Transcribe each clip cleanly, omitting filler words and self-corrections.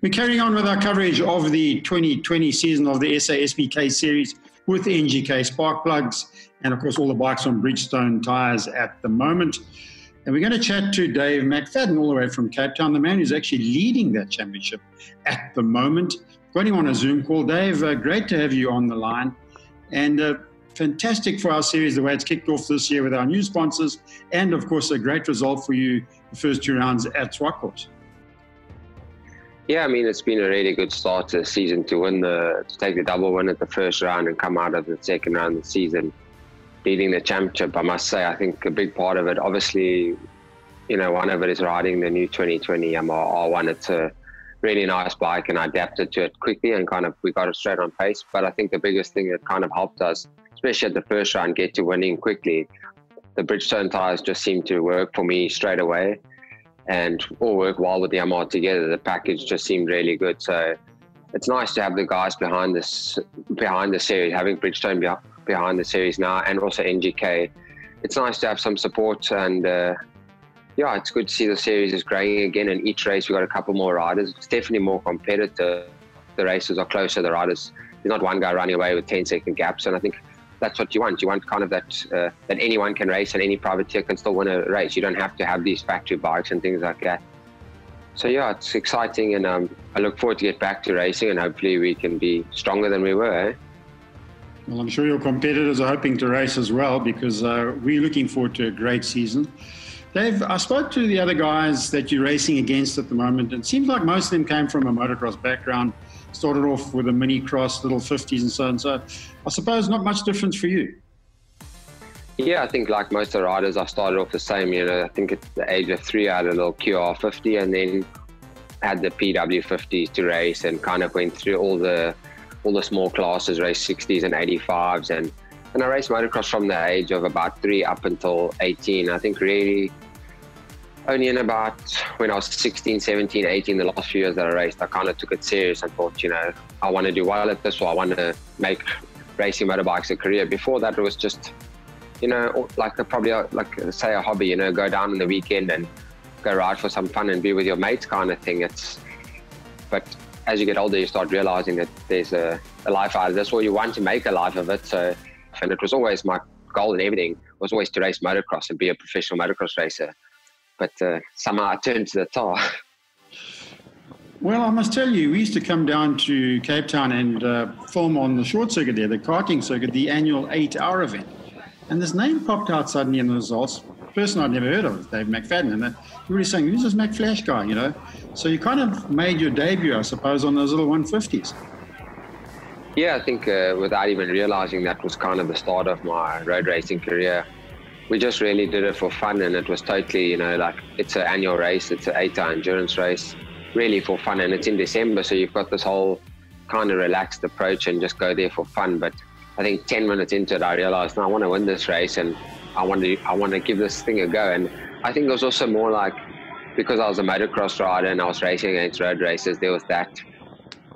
We're carrying on with our coverage of the 2020 season of the SASBK series with the NGK spark plugs and, of course, all the bikes on Bridgestone tyres at the moment. And we're going to chat to Dave Mcfadden all the way from Cape Town, the man who's actually leading that championship at the moment. Got him on a Zoom call. Dave, great to have you on the line. And fantastic for our series, the way it's kicked off this year with our new sponsors. And, of course, a great result for you the first two rounds at Swartcourt. Yeah, I mean, it's been a really good start to the season to take the double win at the first round and come out of the second round of the season leading the championship. I must say, I think a big part of it, obviously, you know, one of it is riding the new 2020 Yamaha R1. It's a really nice bike and I adapted to it quickly and we got it straight on pace. But I think the biggest thing that kind of helped us, especially at the first round, get to winning quickly, the Bridgestone tyres just seemed to work for me straight away. And all work well with the Yamaha together. The package just seemed really good. So it's nice to have the guys behind the series, having Bridgestone behind the series now, and also NGK. It's nice to have some support, and yeah, it's good to see the series is growing again. And each race we've got a couple more riders. It's definitely more competitive. The races are closer. The riders, there's not one guy running away with 10-second gaps, and I think that's what you want. You want kind of that anyone can race and any privateer can still win a race. You don't have to have these factory bikes and things like that. So yeah, it's exciting, and I look forward to get back to racing, and hopefully we can be stronger than we were. Eh? Well, I'm sure your competitors are hoping to race as well, because we're looking forward to a great season. Dave, I spoke to the other guys that you're racing against at the moment, and it seems like most of them came from a motocross background. Started off with a mini cross, little 50s and so on. So I suppose not much difference for you. Yeah, I think like most of the riders, I started off the same. You know, I think at the age of 3, I had a little QR50 and then had the PW50s to race, and kind of went through all the small classes, raced 60s and 85s. And I raced motocross from the age of about 3 up until 18. I think really only in about when I was 16, 17, 18, the last few years that I raced, I kind of took it serious and thought, you know, I want to do well at this, or I want to make racing motorbikes a career. Before that, it was just, you know, probably say a hobby, you know, go down on the weekend and go ride for some fun and be with your mates kind of thing. But as you get older, you start realizing that there's a life out of this, or you want to make a life of it. So, and it was always my goal and everything was always to race motocross and be a professional motocross racer. But somehow I turned to the tar. Well, I must tell you, we used to come down to Cape Town and film on the short circuit there, the karting circuit, the annual 8-hour event. And this name popped out suddenly in the results. Person I'd never heard of was Dave Mcfadden. And we were saying, who's this McFlash guy, you know? So you kind of made your debut, I suppose, on those little 150s. Yeah, I think without even realizing that was kind of the start of my road racing career. We just really did it for fun, and it was totally, you know, like it's an annual race, it's an 8-hour endurance race, really for fun, and it's in December, so you've got this whole kind of relaxed approach and just go there for fun. But I think 10 minutes into it, I realized, no, I want to win this race, and I want to give this thing a go. And I think it was also more like, because I was a motocross rider and I was racing against road racers, there was that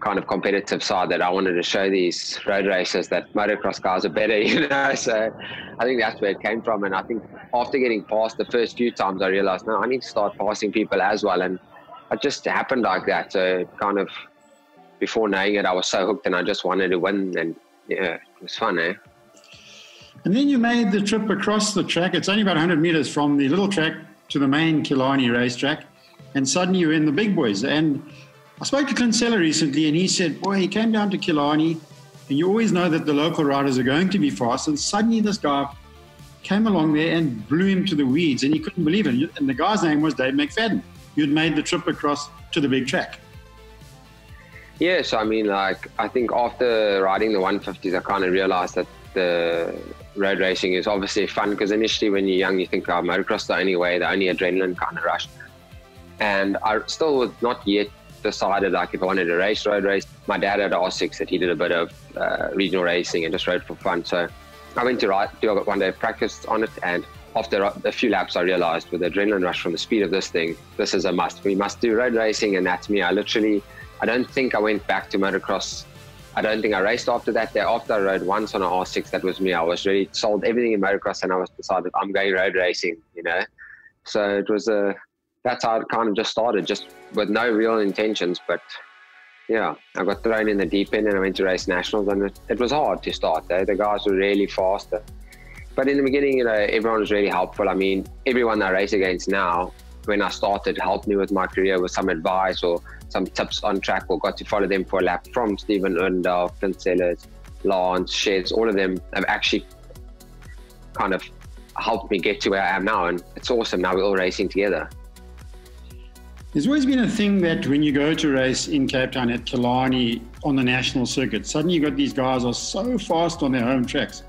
kind of competitive side that I wanted to show these road racers that motocross guys are better, you know. So I think that's where it came from. And I think after getting past the first few times, I realized, no, I need to start passing people as well. And it just happened like that. So kind of before knowing it, I was so hooked and I just wanted to win. And yeah, it was fun, eh? And then you made the trip across the track. It's only about 100 meters from the little track to the main Killarney racetrack. And suddenly you're in the big boys. And I spoke to Clint Seller recently, and he said, boy, he came down to Killarney, and you always know that the local riders are going to be fast, and suddenly this guy came along there and blew him to the weeds, and he couldn't believe it. And the guy's name was Dave Mcfadden. You'd made the trip across to the big track. Yes, I mean, like, I think after riding the 150s, I kind of realized that the road racing is obviously fun, because initially when you're young, you think, oh, motocross is the only way, the only adrenaline kind of rush. And I still was not yet decided like if I wanted to road race. My dad had an R6 that he did a bit of regional racing and just rode for fun. So I went to do one day practice on it, and after a few laps I realized with the adrenaline rush from the speed of this thing, this is a must. We must do road racing, and that's me. I don't think I went back to motocross. I don't think I raced after that day. After I rode once on an R6, that was me. I was really sold everything in motocross, and I was decided I'm going road racing, you know. So it was that's how it kind of just started, just with no real intentions, but Yeah, I got thrown in the deep end and I went to race nationals, and it was hard to start. The guys were really fast. But in the beginning, you know, everyone was really helpful. I mean, everyone I race against now, when I started, helped me with my career with some advice or some tips on track, or got to follow them for a lap, from Stephen Undal, Clint Sellers, Lance, Sheds. All of them have actually kind of helped me get to where I am now. And it's awesome. Now we're all racing together. There's always been a thing that when you go to race in Cape Town at Killarney on the national circuit, suddenly you got these guys are so fast on their home tracks.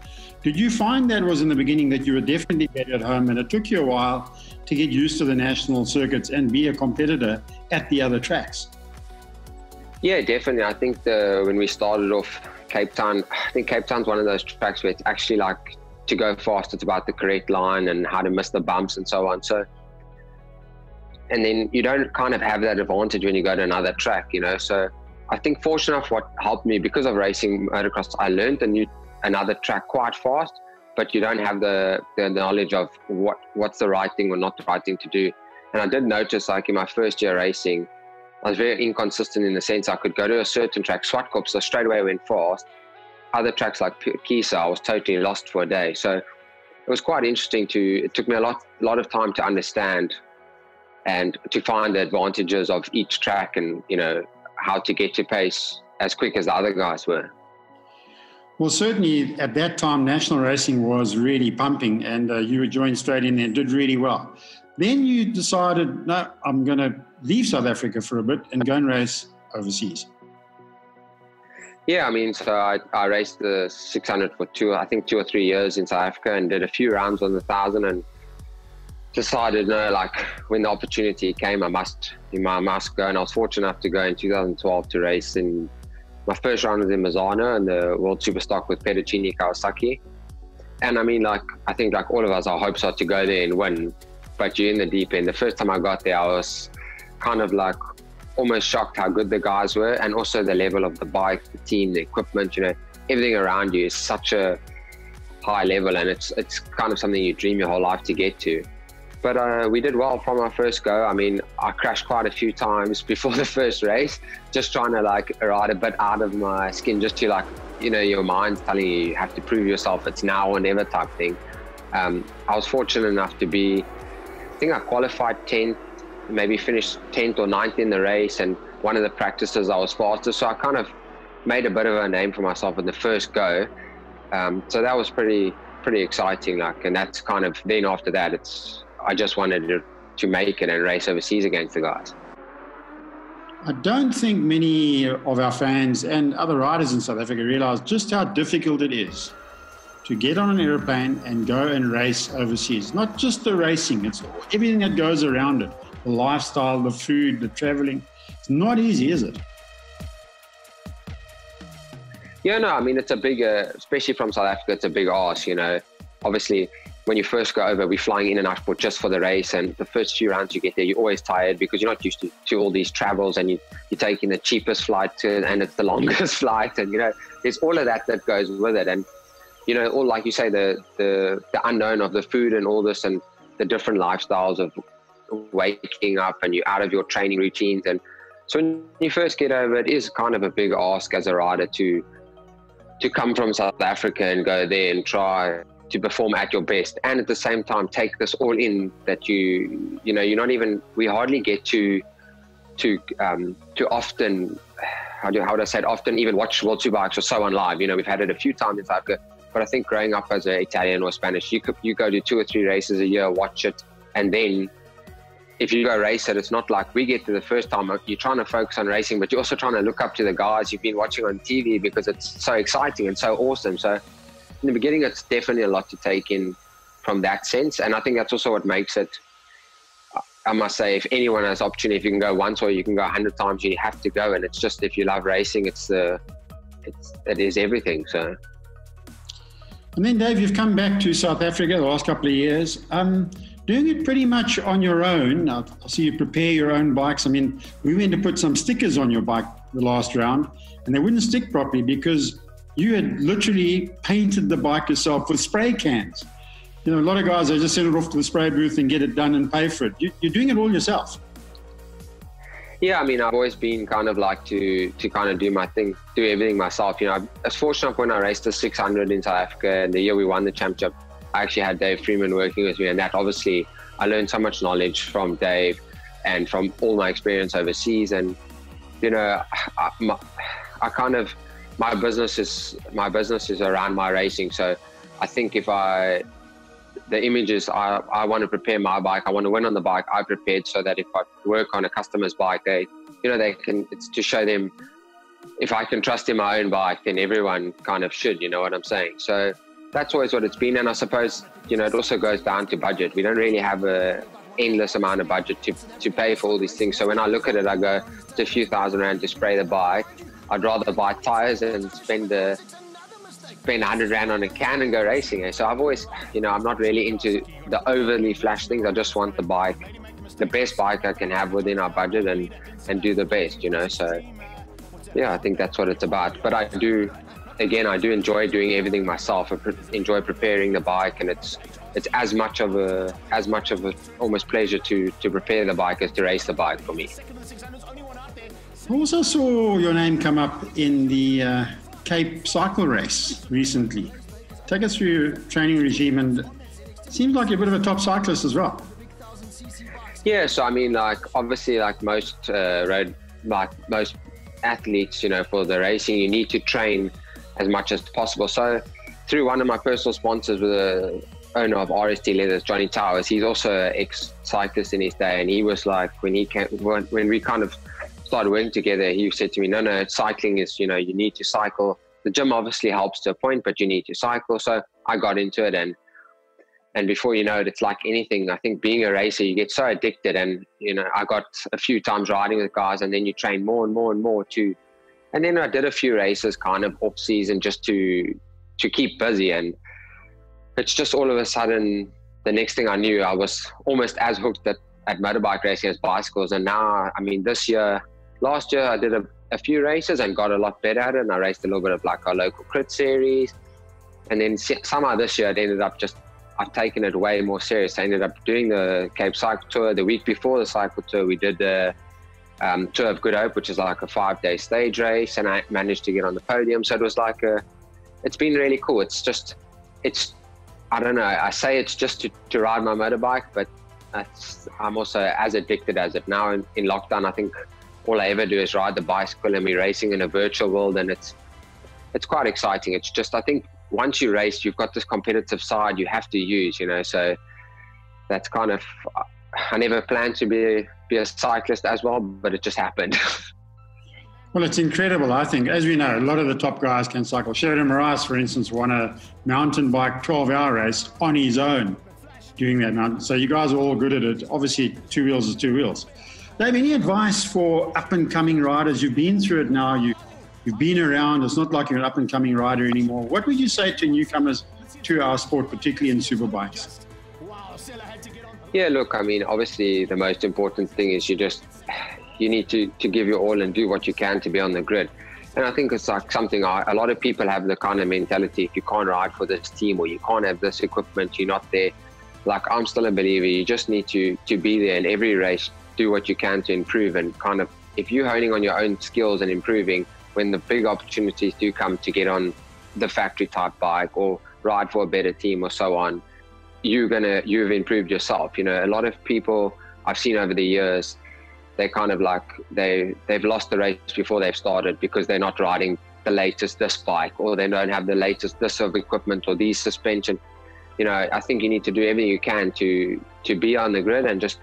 Did you find that was in the beginning that you were definitely better at home, and it took you a while to get used to the national circuits and be a competitor at the other tracks? Yeah, definitely. I think when we started off Cape Town, I think Cape Town's one of those tracks where it's actually like, to go fast, it's about the correct line and how to miss the bumps and so on. So, and then you don't kind of have that advantage when you go to another track, you know. So I think fortunate enough, what helped me, because of racing motocross, I learned another track quite fast, but you don't have the knowledge of what's the right thing or not the right thing to do. And I did notice, like in my first year racing, I was very inconsistent in the sense I could go to a certain track, Swartkop, so straight away I went fast. Other tracks like Kisa, I was totally lost for a day. So it was quite interesting it took me a lot of time to understand and to find the advantages of each track, and, you know, how to get to pace as quick as the other guys were. Well, certainly at that time, national racing was really pumping, and you joined straight in there and did really well. Then you decided, no, I'm going to leave South Africa for a bit and go and race overseas. Yeah, I mean, so I raced the 600 for 2 or 3 years in South Africa, and did a few rounds on the 1,000, and decided, no, like when the opportunity came, I must go. And I was fortunate enough to go in 2012 to race in my first round was in Misano and the World Superstock with Pedercini Kawasaki. And I mean, like, I think like all of us, our hopes are to go there and win, but you're in the deep end. The first time I got there, I was kind of like almost shocked how good the guys were, and also the level of the bike, the team, the equipment, you know, everything around you is such a high level, and it's kind of something you dream your whole life to get to. But we did well from our first go. I mean, I crashed quite a few times before the first race, just trying to like ride a bit out of my skin, just to like, you know, your mind's telling you have to prove yourself, it's now or never type thing. I was fortunate enough to be, I think I qualified 10th, maybe finished 10th or 9th in the race, and one of the practices I was faster, so I kind of made a bit of a name for myself in the first go. So that was pretty exciting, like, and that's kind of, then after that, I just wanted to make it and race overseas against the guys. I don't think many of our fans and other riders in South Africa realize just how difficult it is to get on an airplane and go and race overseas. Not just the racing, it's everything that goes around it. The lifestyle, the food, the traveling. It's not easy, is it? Yeah, no, I mean, it's a big, especially from South Africa, it's a big ask, you know. Obviously, when you first go over, we're flying in and out just for the race, and the first few rounds you get there, you're always tired because you're not used to all these travels, and you're taking the cheapest flight and it's the longest flight, and, you know, there's all of that goes with it. And, you know, all, like you say, the unknown of the food and all this, and the different lifestyles of waking up, and you're out of your training routines. And so when you first get over, it is kind of a big ask as a rider to come from South Africa and go there and try to perform at your best, and at the same time take this all in, that you know, you're not even, we hardly get to often, how do I say it, often even watch World Superbikes or so on live. You know, we've had it a few times in South Africa, but I think growing up as an Italian or Spanish, you go to 2 or 3 races a year, watch it, and then if you go race it, it's not like we get to the first time, you're trying to focus on racing, but you're also trying to look up to the guys you've been watching on TV because it's so exciting and so awesome. So in the beginning, it's definitely a lot to take in from that sense. And I think that's also what makes it, I must say, if anyone has opportunity, if you can go once or you can go 100 times, you have to go. And it's just, if you love racing, it is everything. So. And then, Dave, you've come back to South Africa the last couple of years, doing it pretty much on your own. I see you prepare your own bikes. I mean, we went to put some stickers on your bike the last round, and they wouldn't stick properly because you had literally painted the bike yourself with spray cans. You know, a lot of guys, they just send it off to the spray booth and get it done and pay for it. You're doing it all yourself. Yeah, I mean, I've always been kind of like to kind of do my thing, do everything myself. You know, I was fortunate when I raced the 600 in South Africa, and the year we won the championship, I actually had Dave Freeman working with me, and that obviously I learned so much knowledge from Dave and from all my experience overseas. And you know, my business is around my racing. So I think the image is I want to prepare my bike. I want to win on the bike I prepared, so that if I work on a customer's bike, it's to show them if I can trust in my own bike, then everyone kind of should, you know what I'm saying? So that's always what it's been. And I suppose, you know, it also goes down to budget. We don't really have a endless amount of budget to pay for all these things. So when I look at it, I go, it's a few thousand rand to spray the bike. I'd rather buy tires and spend 100 rand on a can and go racing. So I've always, you know, I'm not really into the overly flash things. I just want the best bike I can have within our budget and do the best, you know. So yeah, I think that's what it's about. But I do enjoy doing everything myself. I enjoy preparing the bike, and it's as much of a almost pleasure to prepare the bike as to race the bike for me. I also saw your name come up in the Cape cycle race recently. Take us through your training regime, and it seems like you're a bit of a top cyclist as well. Yeah, so I mean, like obviously, like most most athletes, you know, for the racing, you need to train as much as possible. So through one of my personal sponsors, with the owner of RST Leathers, Johnny Towers, he's also an ex-cyclist in his day, and he was like, when we kind of started working together, he said to me, no, cycling is, you know, you need to cycle. The gym obviously helps to a point, but you need to cycle. So I got into it, and before you know it, it's like anything. I think being a racer, you get so addicted, and you know, I got a few times riding with guys, and then you train more and more and more too. And then I did a few races kind of off season just to keep busy, and it's just all of a sudden, the next thing I knew, I was almost as hooked at motorbike racing as bicycles. And now, I mean, last year I did a few races and got a lot better at it, and I raced a little bit of like our local crit series. And then somehow this year I've taken it way more serious. I ended up doing the Cape Cycle Tour. The week before the cycle tour, we did the Tour of Good Hope, which is like a 5-day stage race, and I managed to get on the podium. So it was like it's been really cool. I don't know, I say it's just to ride my motorbike, but I'm also as addicted as it. Now in lockdown, I think all I ever do is ride the bicycle, and we're racing in a virtual world, and it's quite exciting. It's just, I think once you race, you've got this competitive side you have to use, you know. So that's kind of, I never planned to be a cyclist as well, but it just happened. Well, it's incredible, I think. As we know, a lot of the top guys can cycle. Sheridan Moraes, for instance, won a mountain bike 12-hour race on his own doing that mountain. So you guys are all good at it. Obviously, 2 wheels is 2 wheels. Dave, any advice for up-and-coming riders? You've been through it now. You've been around. It's not like you're an up-and-coming rider anymore. What would you say to newcomers to our sport, particularly in superbikes? Yeah, look, I mean, obviously the most important thing is you need to give your all and do what you can to be on the grid. And I think it's like something a lot of people have the kind of mentality, if you can't ride for this team or you can't have this equipment, you're not there. Like, I'm still a believer, you just need to be there in every race, do what you can to improve, and kind of, if you're honing on your own skills and improving, when the big opportunities do come to get on the factory type bike or ride for a better team or so on, you've improved yourself. You know, a lot of people I've seen over the years, they kind of like, they've lost the race before they've started because they're not riding the latest this bike, or they don't have the latest this of equipment or these suspension. You know, I think you need to do everything you can to be on the grid and just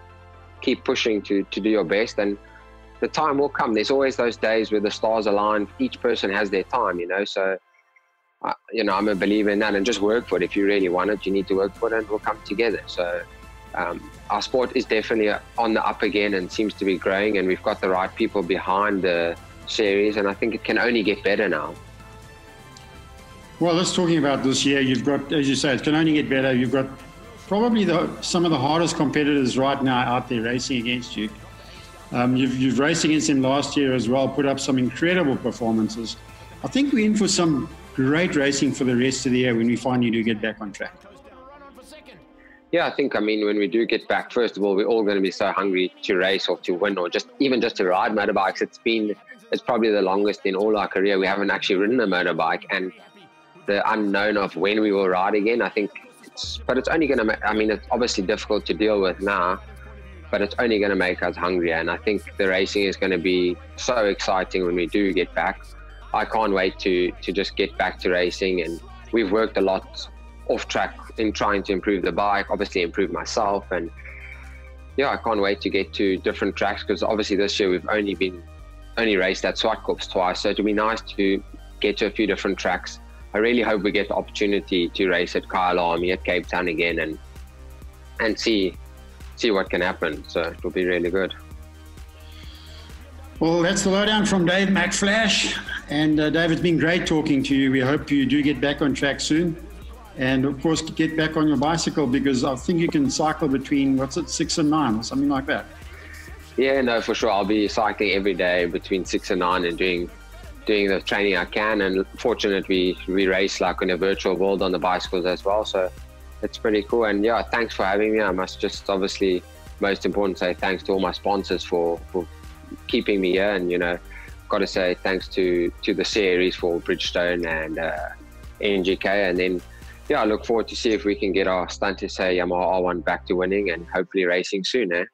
keep pushing to do your best. And the time will come. There's always those days where the stars align. Each person has their time, you know. So, you know, I'm a believer in that, and just work for it. If you really want it, you need to work for it, and it will come together. So our sport is definitely on the up again and seems to be growing, and we've got the right people behind the series, and I think it can only get better now. Well, let's talking about this year. You've got, as you say, it can only get better. You've got probably some of the hardest competitors right now out there racing against you. You've raced against them last year as well, put up some incredible performances. I think we're in for some great racing for the rest of the year when we finally do get back on track. Yeah, I think, I mean, when we do get back, first of all, we're all going to be so hungry to race or to win or just to ride motorbikes. It's probably the longest in all our career. We haven't actually ridden a motorbike, and the unknown of when we will ride again, I think but it's only going to, I mean, it's obviously difficult to deal with now, but it's only going to make us hungrier. And I think the racing is going to be so exciting when we do get back. I can't wait to just get back to racing. And we've worked a lot off track in trying to improve the bike, obviously improve myself. And yeah, I can't wait to get to different tracks, because obviously this year we've only raced at Zwartkops twice. So it'll be nice to get to a few different tracks. I really hope we get the opportunity to race at Kyle Army at Cape Town again and see what can happen. So it will be really good. Well, that's the lowdown from Dave McFlash. And Dave, it's been great talking to you. We hope you do get back on track soon. And of course, get back on your bicycle, because I think you can cycle between, 6 and 9 or something like that. Yeah, no, for sure. I'll be cycling every day between 6 and 9 and doing the training I can. And fortunately, we race like in a virtual world on the bicycles as well. So it's pretty cool. And yeah, thanks for having me. I must just obviously, most important, say thanks to all my sponsors for keeping me here. And, got to say thanks to the series for Bridgestone and NGK. And then, yeah, I look forward to see if we can get our Stunt SA Yamaha R1 back to winning and hopefully racing soon, eh?